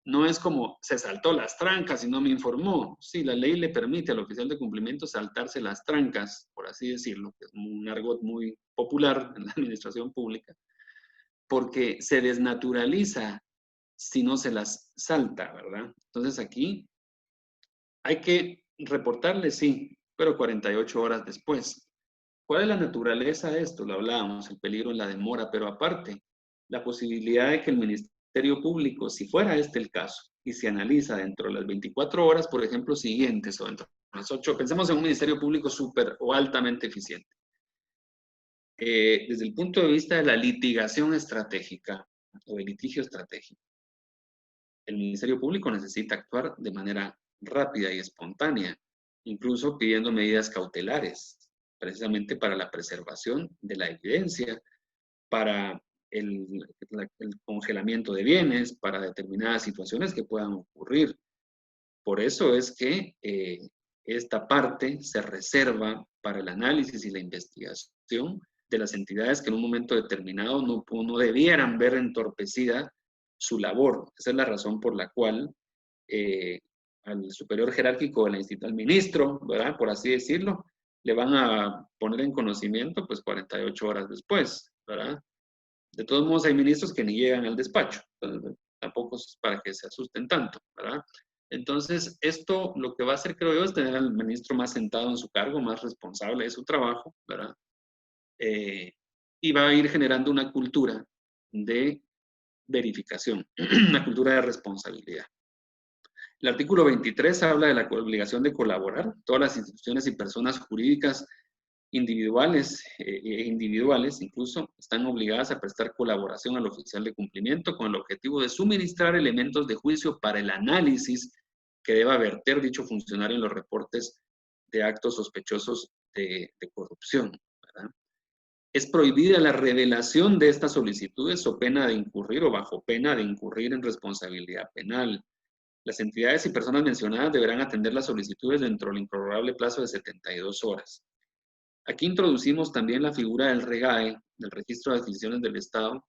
no es como se saltó las trancas y no me informó. Sí, la ley le permite al oficial de cumplimiento saltarse las trancas, por así decirlo, que es un argot muy popular en la administración pública, porque se desnaturaliza si no se las salta, ¿verdad? Entonces aquí hay que reportarle, sí, pero 48 horas después. ¿Cuál es la naturaleza de esto? Lo hablábamos, el peligro en la demora, pero aparte, la posibilidad de que el Ministerio Público, si fuera este el caso, y se analiza dentro de las 24 horas, por ejemplo, siguientes, o dentro de las 8, pensemos en un Ministerio Público súper o altamente eficiente. Desde el punto de vista de la litigación estratégica, o el litigio estratégico, el Ministerio Público necesita actuar de manera rápida y espontánea, incluso pidiendo medidas cautelares, precisamente para la preservación de la evidencia, para el congelamiento de bienes, para determinadas situaciones que puedan ocurrir. Por eso es que esta parte se reserva para el análisis y la investigación de las entidades que en un momento determinado no debieran ver entorpecida su labor. Esa es la razón por la cual al superior jerárquico de la institución, al ministro, ¿verdad? Por así decirlo, le van a poner en conocimiento pues 48 horas después, ¿verdad? De todos modos hay ministros que ni llegan al despacho, entonces, tampoco es para que se asusten tanto, ¿verdad? Entonces, esto lo que va a hacer, creo yo, es tener al ministro más sentado en su cargo, más responsable de su trabajo, ¿verdad? Y va a ir generando una cultura de verificación, una cultura de responsabilidad. El artículo 23 habla de la obligación de colaborar. Todas las instituciones y personas jurídicas individuales e individuales incluso están obligadas a prestar colaboración al oficial de cumplimiento con el objetivo de suministrar elementos de juicio para el análisis que deba verter dicho funcionario en los reportes de actos sospechosos de corrupción, ¿verdad? Es prohibida la revelación de estas solicitudes o pena de incurrir o bajo pena de incurrir en responsabilidad penal. Las entidades y personas mencionadas deberán atender las solicitudes dentro del improrrogable plazo de 72 horas. Aquí introducimos también la figura del REGAE, del Registro de Adquisiciones del Estado,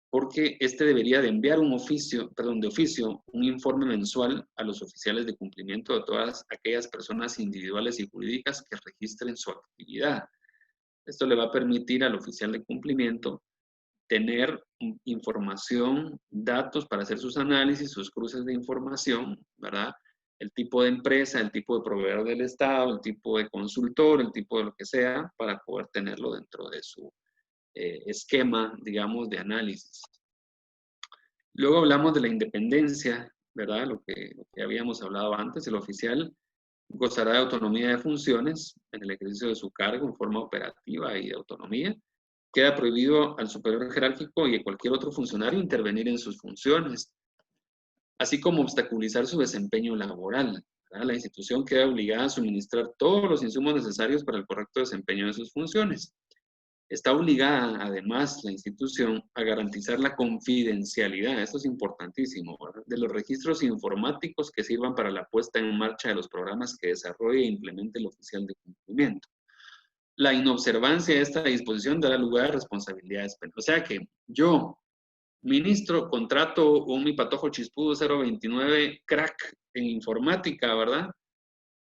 porque este debería de enviar de oficio, un informe mensual a los oficiales de cumplimiento de todas aquellas personas individuales y jurídicas que registren su actividad. Esto le va a permitir al oficial de cumplimiento tener información, datos para hacer sus análisis, sus cruces de información, ¿verdad? El tipo de empresa, el tipo de proveedor del Estado, el tipo de consultor, el tipo de lo que sea, para poder tenerlo dentro de su esquema, digamos, de análisis. Luego hablamos de la independencia, ¿verdad? Lo que habíamos hablado antes, el oficial gozará de autonomía de funciones en el ejercicio de su cargo en forma operativa y de autonomía. Queda prohibido al superior jerárquico y a cualquier otro funcionario intervenir en sus funciones, así como obstaculizar su desempeño laboral, ¿verdad? La institución queda obligada a suministrar todos los insumos necesarios para el correcto desempeño de sus funciones. Está obligada, además, la institución a garantizar la confidencialidad, esto es importantísimo, ¿verdad? De los registros informáticos que sirvan para la puesta en marcha de los programas que desarrolle e implemente el oficial de cumplimiento. La inobservancia de esta disposición dará lugar a responsabilidades penales. O sea que yo, ministro, contrato un mi patojo chispudo 029 crack en informática, ¿verdad?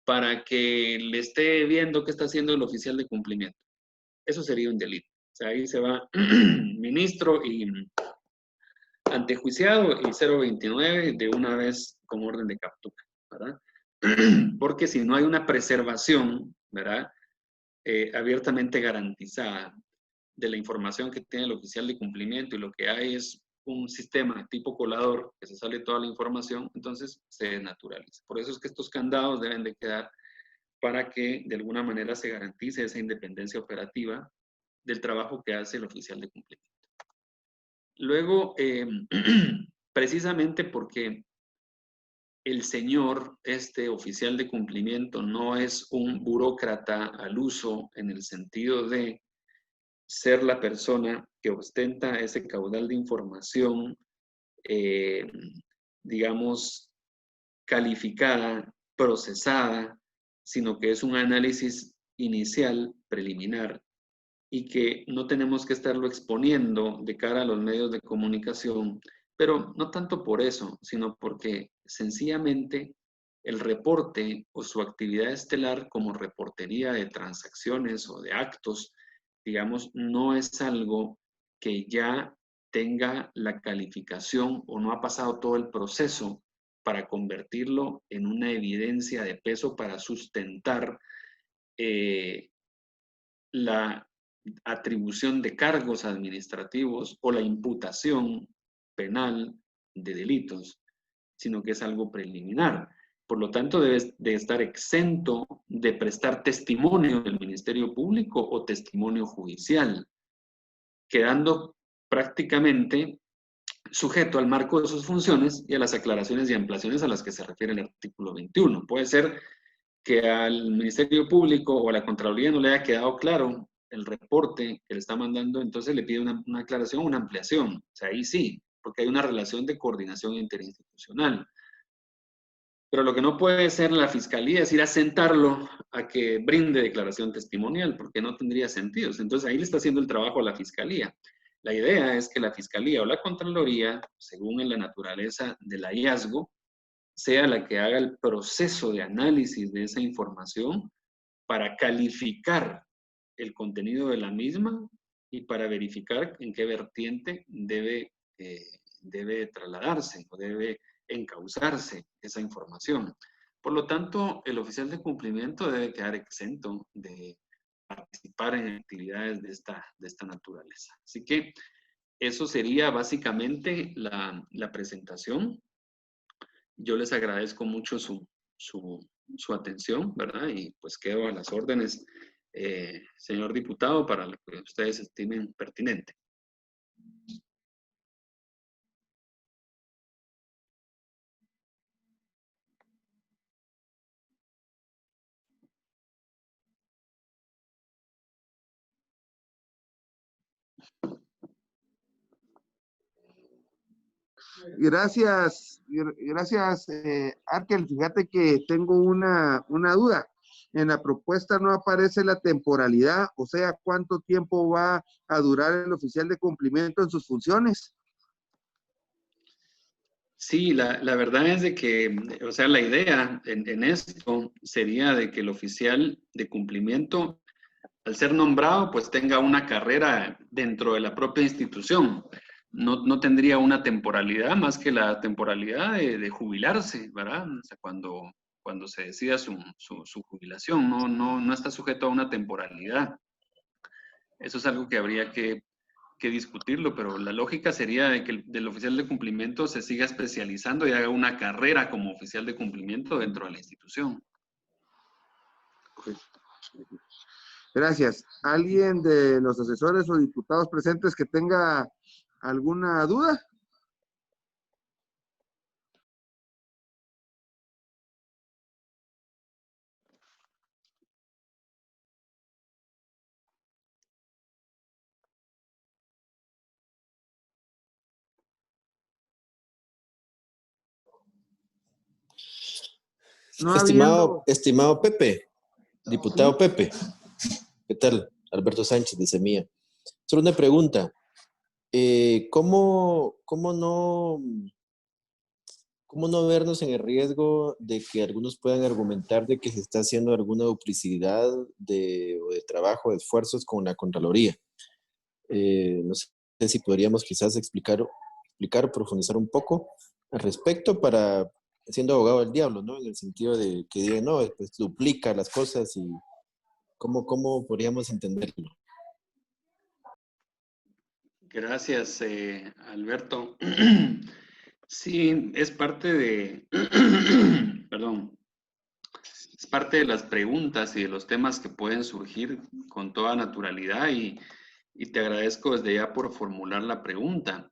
Para que le esté viendo qué está haciendo el oficial de cumplimiento. Eso sería un delito. O sea, ahí se va ministro y antejuiciado y 029 de una vez con orden de captura, ¿verdad? Porque si no hay una preservación, ¿verdad? Abiertamente garantizada de la información que tiene el oficial de cumplimiento y lo que hay es un sistema tipo colador que se sale toda la información, entonces se desnaturaliza. Por eso es que estos candados deben de quedar para que de alguna manera se garantice esa independencia operativa del trabajo que hace el oficial de cumplimiento. Luego, precisamente porque el señor, este oficial de cumplimiento, no es un burócrata al uso en el sentido de ser la persona que ostenta ese caudal de información, eh, digamos, calificada, procesada, sino que es un análisis inicial, preliminar, y que no tenemos que estarlo exponiendo de cara a los medios de comunicación, pero no tanto por eso, sino porque sencillamente el reporte o su actividad estelar como reportería de transacciones o de actos, digamos, no es algo que ya tenga la calificación o no ha pasado todo el proceso para convertirlo en una evidencia de peso para sustentar la atribución de cargos administrativos o la imputación penal de delitos, sino que es algo preliminar. Por lo tanto, debe de estar exento de prestar testimonio del Ministerio Público o testimonio judicial, quedando prácticamente sujeto al marco de sus funciones y a las aclaraciones y ampliaciones a las que se refiere el artículo 21. Puede ser que al Ministerio Público o a la Contraloría no le haya quedado claro el reporte que le está mandando, entonces le pide una aclaración o una ampliación. O sea, ahí sí, porque hay una relación de coordinación interinstitucional. Pero lo que no puede ser la Fiscalía es ir a sentarlo a que brinde declaración testimonial, porque no tendría sentido. Entonces ahí le está haciendo el trabajo a la Fiscalía. La idea es que la Fiscalía o la Contraloría, según la naturaleza del hallazgo, sea la que haga el proceso de análisis de esa información para calificar el contenido de la misma y para verificar en qué vertiente debe trasladarse o debe encauzarse esa información. Por lo tanto, el oficial de cumplimiento debe quedar exento de participar en actividades de esta naturaleza. Así que eso sería básicamente la presentación. Yo les agradezco mucho su atención, ¿verdad? Y pues quedo a las órdenes, señor diputado, para lo que ustedes estimen pertinente. Gracias, Arkel. Fíjate que tengo una duda. En la propuesta no aparece la temporalidad, o sea, ¿cuánto tiempo va a durar el oficial de cumplimiento en sus funciones? Sí, la verdad es de que, o sea, la idea en esto sería de que el oficial de cumplimiento, al ser nombrado, pues tenga una carrera dentro de la propia institución. No tendría una temporalidad más que la temporalidad de jubilarse, ¿verdad? O sea, cuando se decida su jubilación, no está sujeto a una temporalidad. Eso es algo que habría que discutirlo, pero la lógica sería de que del oficial de cumplimiento se siga especializando y haga una carrera como oficial de cumplimiento dentro de la institución. Gracias. ¿Alguien de los asesores o diputados presentes que tenga alguna duda? No habiendo... Estimado Pepe, diputado ¿Sí? Pepe, ¿qué tal? Alberto Sánchez de Semilla. Solo una pregunta. ¿Cómo no vernos en el riesgo de que algunos puedan argumentar de que se está haciendo alguna duplicidad o de trabajo, de esfuerzos con la Contraloría? No sé si podríamos quizás explicar o profundizar un poco al respecto para, siendo abogado del diablo, ¿no? En el sentido de que digan, no, pues duplica las cosas y cómo podríamos entenderlo. Gracias, Alberto. Sí, es parte de, perdón, es parte de las preguntas y de los temas que pueden surgir con toda naturalidad y te agradezco desde ya por formular la pregunta.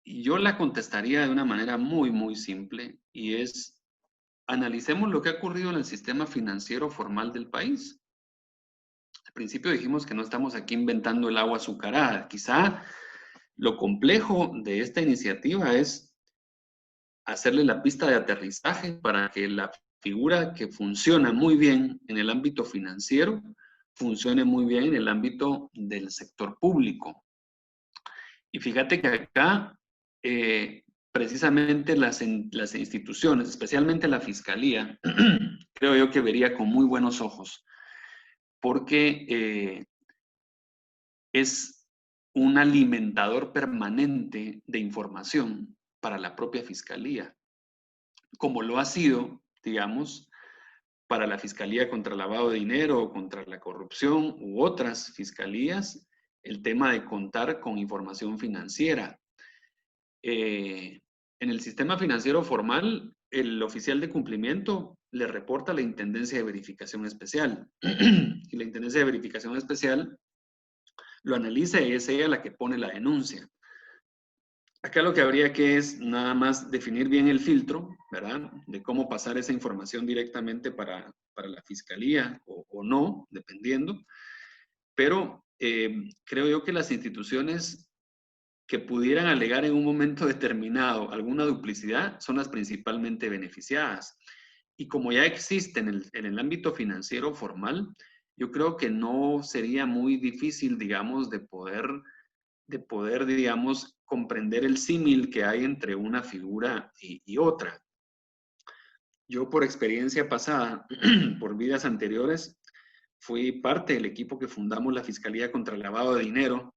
Y yo la contestaría de una manera muy, muy simple, y es, analicemos lo que ha ocurrido en el sistema financiero formal del país. Al principio dijimos que no estamos aquí inventando el agua azucarada. Quizá lo complejo de esta iniciativa es hacerle la pista de aterrizaje para que la figura que funciona muy bien en el ámbito financiero funcione muy bien en el ámbito del sector público. Y fíjate que acá, precisamente las instituciones, especialmente la Fiscalía, creo yo que vería con muy buenos ojos, porque es un alimentador permanente de información para la propia Fiscalía, como lo ha sido, digamos, para la Fiscalía contra el lavado de dinero o contra la corrupción u otras fiscalías, el tema de contar con información financiera. En el sistema financiero formal, el oficial de cumplimiento le reporta a la Intendencia de Verificación Especial. Y la Intendencia de Verificación Especial lo analiza y es ella la que pone la denuncia. Acá lo que habría que es nada más definir bien el filtro, ¿verdad? De cómo pasar esa información directamente para la fiscalía o no, dependiendo. Pero creo yo que las instituciones que pudieran alegar en un momento determinado alguna duplicidad son las principalmente beneficiadas. Y como ya existe en el ámbito financiero formal, yo creo que no sería muy difícil, digamos, de poder, digamos, comprender el símil que hay entre una figura y otra. Yo por experiencia pasada, por vidas anteriores, fui parte del equipo que fundamos la Fiscalía contra el Lavado de Dinero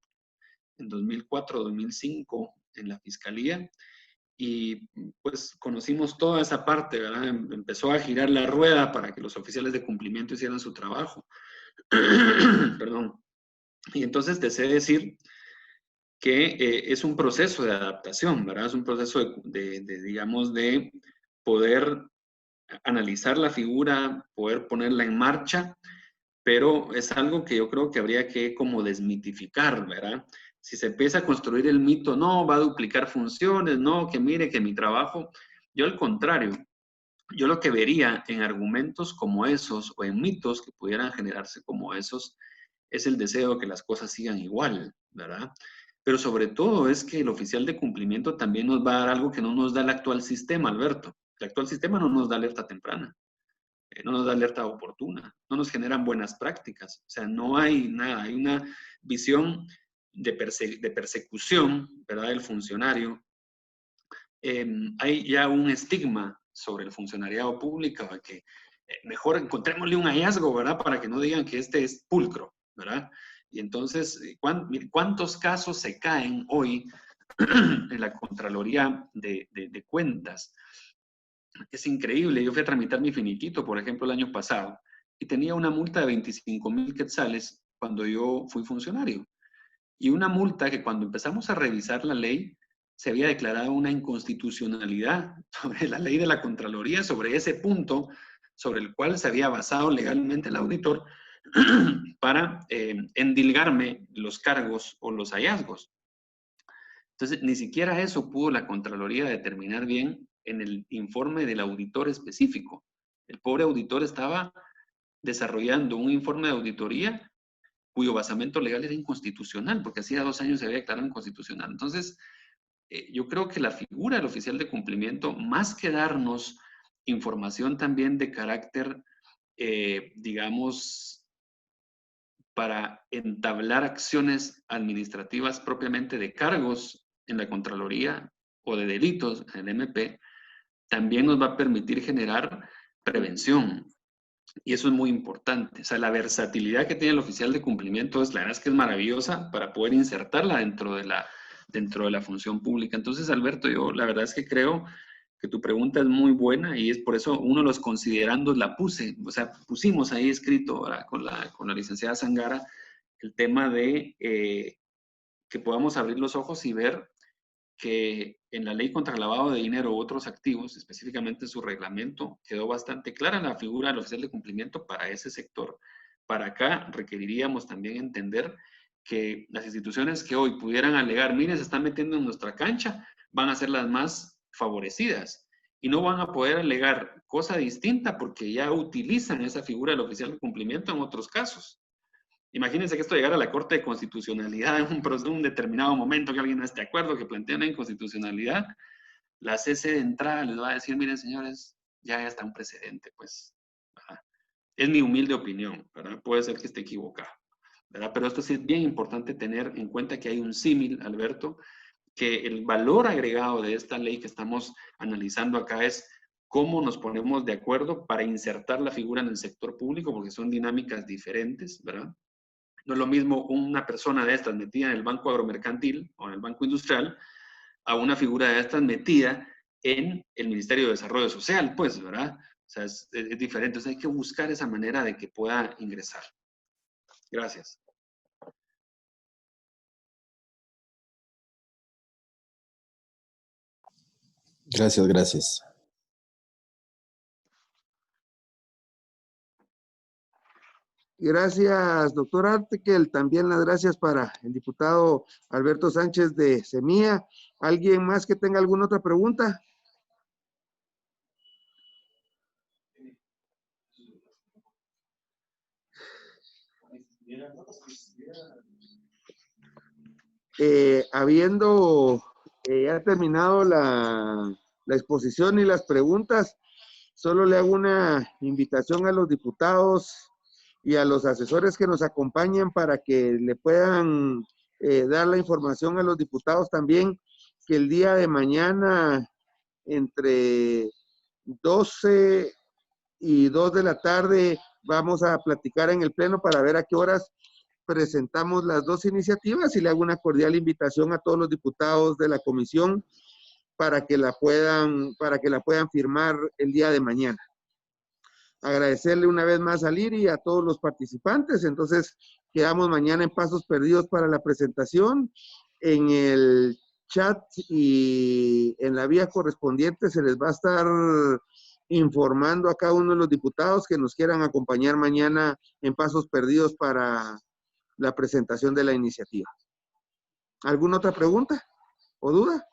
en 2004-2005 en la Fiscalía, y pues conocimos toda esa parte, ¿verdad? Empezó a girar la rueda para que los oficiales de cumplimiento hicieran su trabajo. Perdón. Y entonces te sé decir que es un proceso de adaptación, ¿verdad? Es un proceso digamos, de poder analizar la figura, poder ponerla en marcha, pero es algo que yo creo que habría que como desmitificar, ¿verdad? Si se empieza a construir el mito, no, va a duplicar funciones, no, que mire que mi trabajo, yo al contrario, yo lo que vería en argumentos como esos o en mitos que pudieran generarse como esos es el deseo de que las cosas sigan igual, ¿verdad? Pero sobre todo es que el oficial de cumplimiento también nos va a dar algo que no nos da el actual sistema, Alberto. El actual sistema no nos da alerta temprana, no nos da alerta oportuna, no nos generan buenas prácticas. O sea, no hay nada, hay una visión de persecución, ¿verdad?, del funcionario. Hay ya un estigma sobre el funcionariado público, de que mejor encontrémosle un hallazgo, ¿verdad?, para que no digan que este es pulcro, ¿verdad? Y entonces, ¿cuántos casos se caen hoy en la Contraloría de Cuentas? Es increíble. Yo fui a tramitar mi finiquito, por ejemplo, el año pasado, y tenía una multa de 25,000 quetzales cuando yo fui funcionario. Y una multa que cuando empezamos a revisar la ley, se había declarado una inconstitucionalidad sobre la ley de la Contraloría, sobre ese punto sobre el cual se había basado legalmente el auditor para endilgarme los cargos o los hallazgos. Entonces, ni siquiera eso pudo la Contraloría determinar bien en el informe del auditor específico. El pobre auditor estaba desarrollando un informe de auditoría cuyo basamento legal era inconstitucional, porque hacía 2 años se había declarado inconstitucional. Entonces, yo creo que la figura del oficial de cumplimiento, más que darnos información también de carácter, digamos, para entablar acciones administrativas propiamente de cargos en la Contraloría o de delitos en el MP, también nos va a permitir generar prevención. Y eso es muy importante. O sea, la versatilidad que tiene el oficial de cumplimiento la verdad es que es maravillosa para poder insertarla dentro de la función pública. Entonces, Alberto, yo la verdad es que creo que tu pregunta es muy buena y es por eso uno de los considerandos la puse. O sea, pusimos ahí escrito, ¿verdad?, con la licenciada Zangara, el tema de que podamos abrir los ojos y ver que en la ley contra el lavado de dinero u otros activos, específicamente su reglamento, quedó bastante clara la figura del oficial de cumplimiento para ese sector. Para acá requeriríamos también entender que las instituciones que hoy pudieran alegar, miren, se están metiendo en nuestra cancha, van a ser las más favorecidas y no van a poder alegar cosa distinta porque ya utilizan esa figura del oficial de cumplimiento en otros casos. Imagínense que esto llegara a la Corte de Constitucionalidad en un determinado momento que alguien no esté de acuerdo, que plantea una inconstitucionalidad, la CC de entrada les va a decir, miren señores, ya está un precedente, pues, ¿verdad? Es mi humilde opinión, ¿verdad? Puede ser que esté equivocado, ¿verdad? Pero esto sí es bien importante tener en cuenta que hay un símil, Alberto, que el valor agregado de esta ley que estamos analizando acá es cómo nos ponemos de acuerdo para insertar la figura en el sector público, porque son dinámicas diferentes, ¿verdad? No es lo mismo una persona de estas metida en el banco agromercantil o en el banco industrial a una figura de estas metida en el Ministerio de Desarrollo Social, pues, ¿verdad? O sea, es diferente. Entonces hay que buscar esa manera de que pueda ingresar. Gracias. Gracias, gracias. Gracias, doctor Artequel. También las gracias para el diputado Alberto Sánchez de Semilla. ¿Alguien más que tenga alguna otra pregunta? Habiendo ya terminado la exposición y las preguntas, solo le hago una invitación a los diputados y a los asesores que nos acompañan para que le puedan dar la información a los diputados también que el día de mañana entre 12 y 2 de la tarde vamos a platicar en el pleno para ver a qué horas presentamos las dos iniciativas y le hago una cordial invitación a todos los diputados de la comisión para que la puedan firmar el día de mañana. Agradecerle una vez más a Liri y a todos los participantes. Entonces, quedamos mañana en Pasos Perdidos para la presentación. En el chat y en la vía correspondiente se les va a estar informando a cada uno de los diputados que nos quieran acompañar mañana en Pasos Perdidos para la presentación de la iniciativa. ¿Alguna otra pregunta o duda?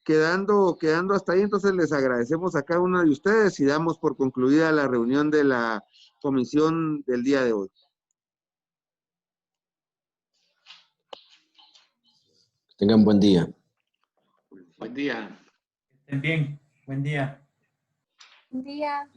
Quedando hasta ahí, entonces les agradecemos a cada uno de ustedes y damos por concluida la reunión de la comisión del día de hoy. Tengan buen día. Buen día. Estén bien. Buen día. Buen día.